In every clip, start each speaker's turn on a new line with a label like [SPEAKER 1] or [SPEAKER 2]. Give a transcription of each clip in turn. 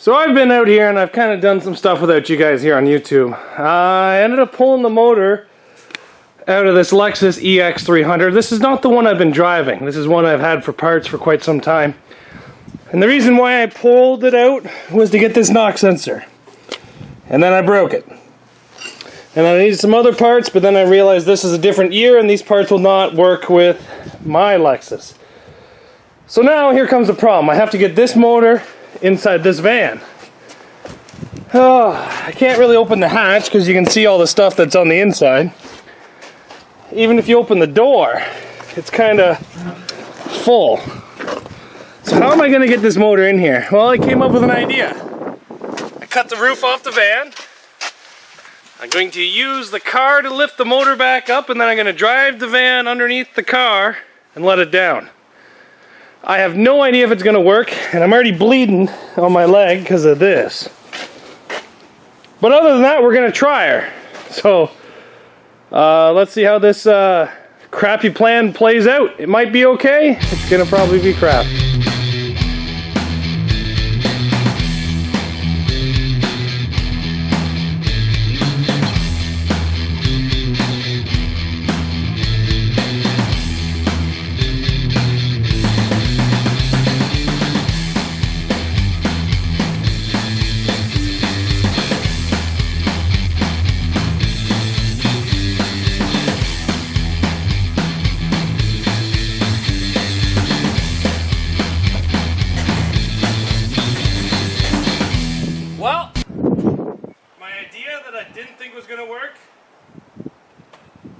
[SPEAKER 1] So I've been out here and I've kind of done some stuff without you guys here on YouTube. I ended up pulling the motor out of this Lexus ex300. This is not the one I've been driving. This is one I've had for parts for quite some time. And the reason why I pulled it out was to get this knock sensor. And then I broke it. And I needed some other parts, but then I realized this is a different year and these parts will not work with my Lexus. So now here comes the problem. I have to get this motor inside this van. Oh, I can't really open the hatch because you can see all the stuff that's on the inside. Even if you open the door, it's kind of full. So how am I going to get this motor in here? Well, I came up with an idea. I cut the roof off the van. I'm going to use the car to lift the motor back up, and then I'm going to drive the van underneath the car and let it down. I have no idea if it's going to work, and I'm already bleeding on my leg because of this. But other than that, we're going to try her. So, let's see how this crappy plan plays out. It might be okay. It's going to probably be crap. Well, my idea that I didn't think was going to work,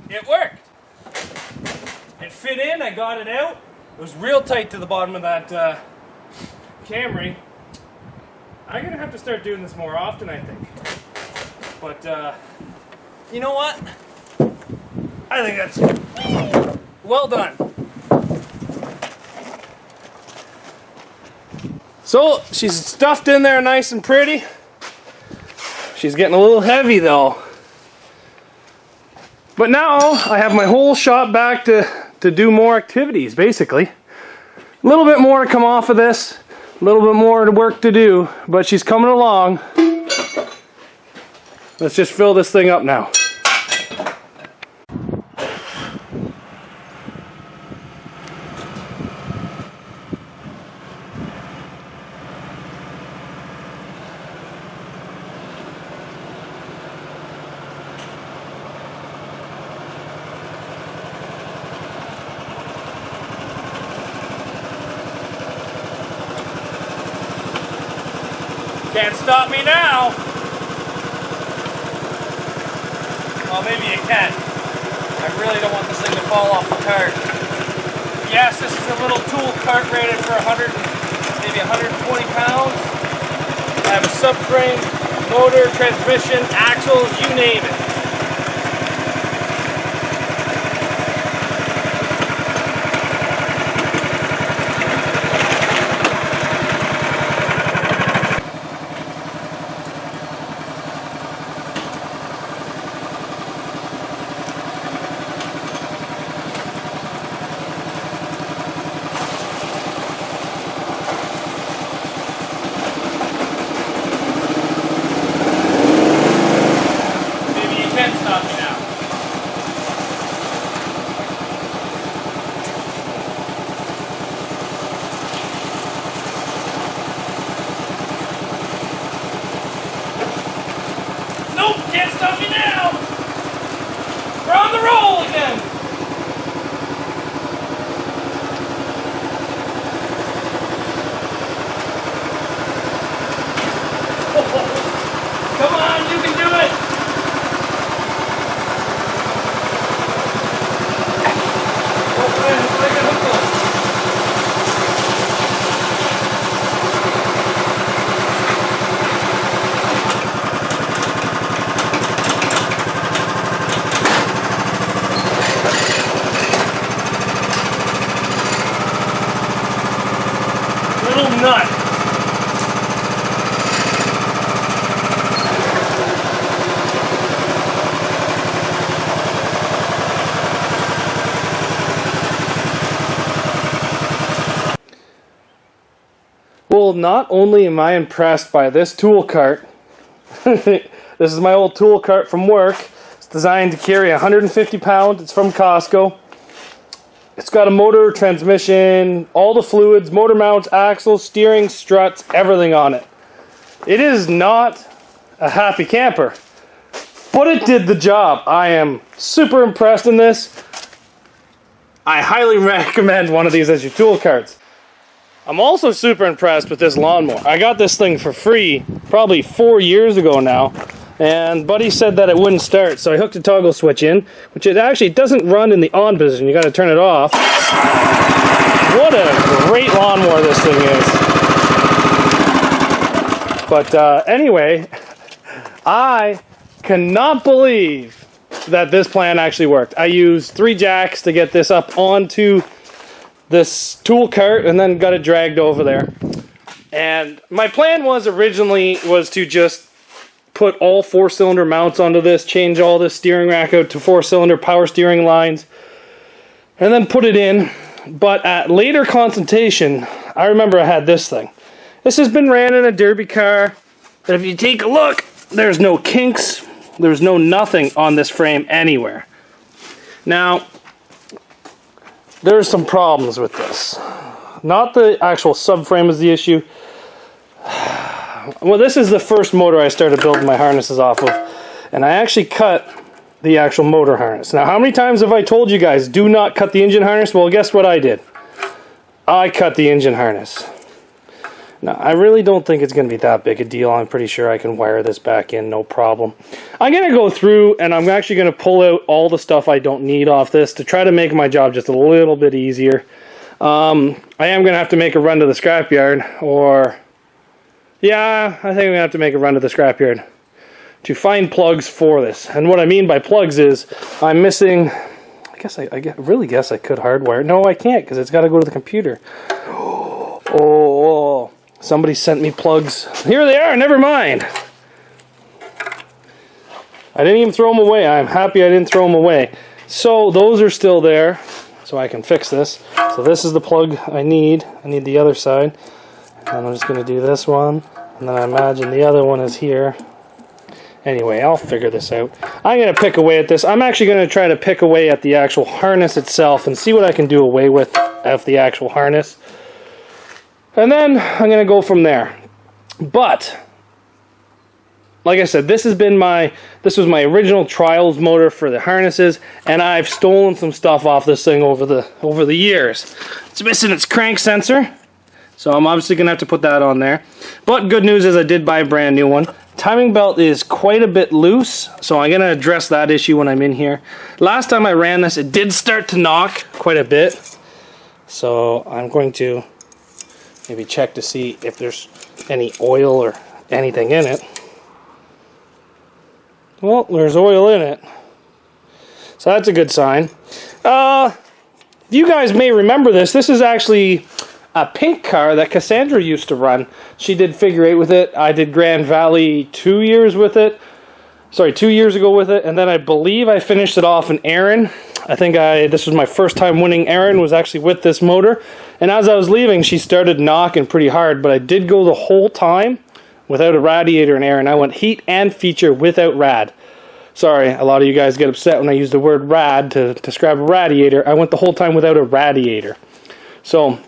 [SPEAKER 1] it worked. It fit in, I got it out. It was real tight to the bottom of that Camry. I'm going to have to start doing this more often, I think. But, you know what? I think that's well done. So, she's stuffed in there nice and pretty. She's getting a little heavy though. But now, I have my whole shop back to do more activities, basically. A little bit more to come off of this. A little bit more work to do. But she's coming along. Let's just fill this thing up now. Can't stop me now. Well, maybe you can. I really don't want this thing to fall off the cart. Yes, this is a little tool cart rated for 100, maybe 120 pounds. I have a subframe, motor, transmission, axles, you name it. Can't stop me now! We're on the roll again! Come on, you can do it! Nut. Well, not only am I impressed by this tool cart, this is my old tool cart from work. It's designed to carry 150 pounds. It's from Costco. It's got a motor, transmission, all the fluids, motor mounts, axles, steering, struts, everything on it. It is not a happy camper, but it did the job. I am super impressed in this. I highly recommend one of these as your tool carts. I'm also super impressed with this lawnmower. I got this thing for free probably 4 years ago now, and Buddy said that it wouldn't start, so I hooked a toggle switch in, which it actually doesn't run in the on position. You got to turn it off. What a great lawnmower this thing is. But anyway, I cannot believe that this plan actually worked. I used 3 jacks to get this up onto this tool cart and then got it dragged over there. And my plan was originally to just put all 4-cylinder mounts onto this, change all this steering rack out to 4-cylinder power steering lines, and then put it in. But at later consultation, I remember I had this thing. This has been ran in a derby car, but if you take a look, there's no kinks, there's no nothing on this frame anywhere. Now, there's some problems with this. Not the actual subframe is the issue. Well, this is the first motor I started building my harnesses off of, and I actually cut the actual motor harness. Now, how many times have I told you guys, do not cut the engine harness? Well, guess what I did? I cut the engine harness. Now, I really don't think it's going to be that big a deal. I'm pretty sure I can wire this back in, no problem. I'm going to go through, and I'm actually going to pull out all the stuff I don't need off this to try to make my job just a little bit easier. I am going to have to make a run to the scrapyard, or... yeah, I think I'm going to have to make a run to the scrapyard to find plugs for this. And what I mean by plugs is, I'm missing... I really guess I could hardwire. No, I can't, because it's got to go to the computer. Oh... somebody sent me plugs. Here they are, never mind. I didn't even throw them away. I'm happy I didn't throw them away. So those are still there, so I can fix this. So this is the plug I need. I need the other side. And I'm just going to do this one. And then I imagine the other one is here. Anyway, I'll figure this out. I'm going to pick away at this. I'm actually going to try to pick away at the actual harness itself and see what I can do away with of the actual harness. And then I'm going to go from there. But, like I said, this was my original trials motor for the harnesses, and I've stolen some stuff off this thing over the years. It's missing its crank sensor, so I'm obviously going to have to put that on there. But good news is I did buy a brand new one. Timing belt is quite a bit loose, so I'm going to address that issue when I'm in here. Last time I ran this, it did start to knock quite a bit, so I'm going to maybe check to see if there's any oil or anything in it. Well, there's oil in it, so that's a good sign. You guys may remember this. This is actually a pink car that Cassandra used to run. She did figure 8 with it. I did Grand Valley 2 years with it. Sorry, 2 years ago with it, and then I believe I finished it off in Erin. I think this was my first time winning Erin, was actually with this motor. And as I was leaving, she started knocking pretty hard, but I did go the whole time without a radiator in Erin. I went heat and feature without rad. Sorry, a lot of you guys get upset when I use the word rad to describe a radiator. I went the whole time without a radiator. So,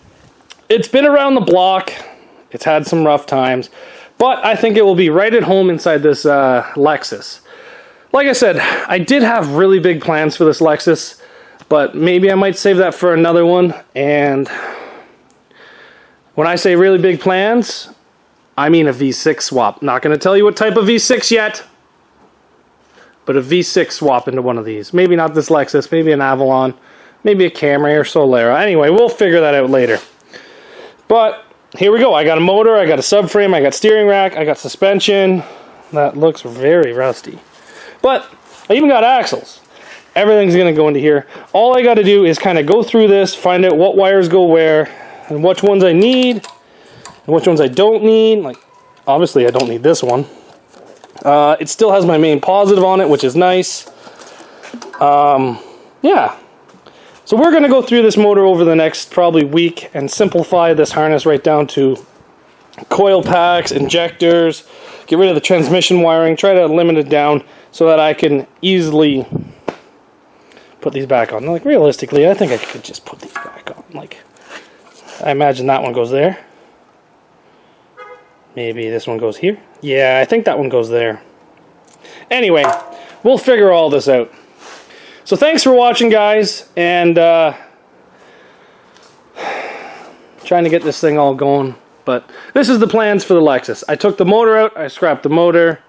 [SPEAKER 1] it's been around the block. It's had some rough times. But I think it will be right at home inside this Lexus. Like I said, I did have really big plans for this Lexus, but maybe I might save that for another one. And when I say really big plans, I mean a V6 swap. Not going to tell you what type of V6 yet, but a V6 swap into one of these. Maybe not this Lexus, maybe an Avalon, maybe a Camry or Solera. Anyway, we'll figure that out later. But here we go. I got a motor, I got a subframe, I got steering rack, I got suspension. That looks very rusty. But I even got axles. Everything's going to go into here. All I got to do is kind of go through this, find out what wires go where, and which ones I need, and which ones I don't need. Like, obviously I don't need this one. It still has my main positive on it, which is nice. Yeah. So we're going to go through this motor over the next probably week and simplify this harness right down to coil packs, injectors, get rid of the transmission wiring, try to limit it down so that I can easily put these back on. Like, realistically, I think I could just put these back on. Like, I imagine that one goes there. Maybe this one goes here. Yeah, I think that one goes there. Anyway, we'll figure all this out. So thanks for watching, guys, and trying to get this thing all going. But this is the plans for the Lexus. I took the motor out, I scrapped the motor.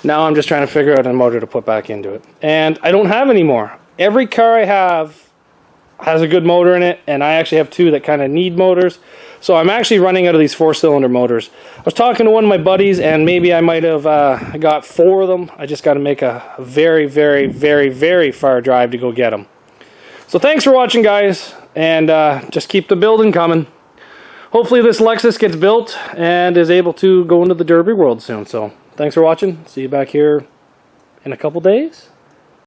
[SPEAKER 1] Now I'm just trying to figure out a motor to put back into it. And I don't have any more. Every car I have has a good motor in it, and I actually have two that kind of need motors. So I'm actually running out of these 4-cylinder motors. I was talking to one of my buddies, and maybe I might have got 4 of them. I just got to make a very, very, very, very far drive to go get them. So thanks for watching, guys, and just keep the building coming. Hopefully this Lexus gets built and is able to go into the Derby world soon. So thanks for watching. See you back here in a couple days.